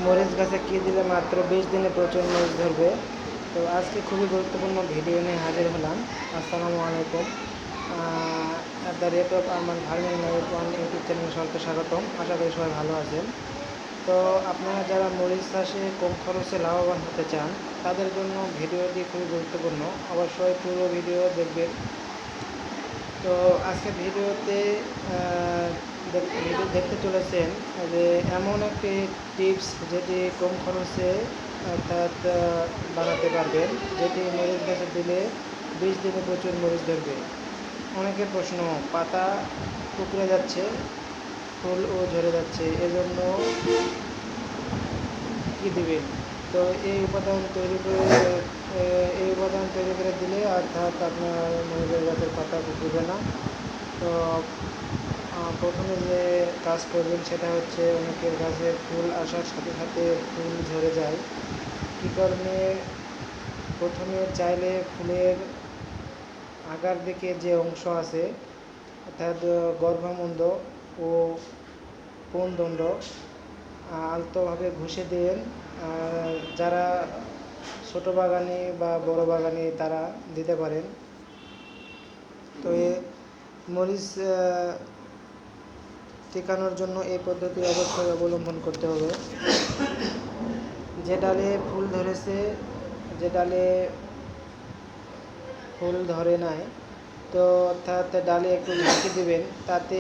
মরিচ গাছে কী দিলে মাত্র 20 দিনে প্রচুর মরিচ ধরবে। তো আজকে খুবই গুরুত্বপূর্ণ ভিডিও নিয়ে হাজির হলাম। আসসালামু আলাইকুম। The rate of Arman farming YouTube চ্যানেলে সবাইকে স্বাগতম। আশা করি সবাই ভালো আছেন। তো আপনারা যারা মরিচ চাষে কম খরচে লাভবান হতে চান তাদের জন্য ভিডিওটি খুবই গুরুত্বপূর্ণ, অবশ্যই পুরো ভিডিও দেখবেন। তো আজকে ভিডিওতে দেখতে চলেছেন যে এমন একটি টিপস যেটি কম খরচে অর্থাৎ বানাতে পারবেন, যেটি মরিচ গাছে দিলে 20 দিনে প্রচুর মরিচ ধরবে। অনেকের প্রশ্ন, পাতা কুকড়ে যাচ্ছে, ফুলও ঝরে যাচ্ছে, এজন্য কী দিবেন? তো এই উপাদান তৈরি করে দিলে অর্থাৎ আপনার মরিচের গাছের পাতা কুকড়বে না। তো প্রথমে যে কাজ করবেন সেটা হচ্ছে, অনেকের গাছে ফুল আসার সাথে সাথে ফুল ঝরে যায়। কী কারণে? প্রথমে চাইলে ফুলের আগার দিকে যে অংশ আছে অর্থাৎ গর্ভমুণ্ড ও কোণদণ্ড আলতোভাবে ঘষে দেন। যারা ছোট বাগানি বা বড় বাগানি তারা দিতে পারেন। তো মরিচ টিকানোর জন্য এই পদ্ধতি অবশ্যই অবলম্বন করতে হবে। যে ডালে ফুল ধরেছে, যে ডালে ফুল ধরে নাই, তো অর্থাৎ ডালে একটু ঝাঁকি দেবেন, তাতে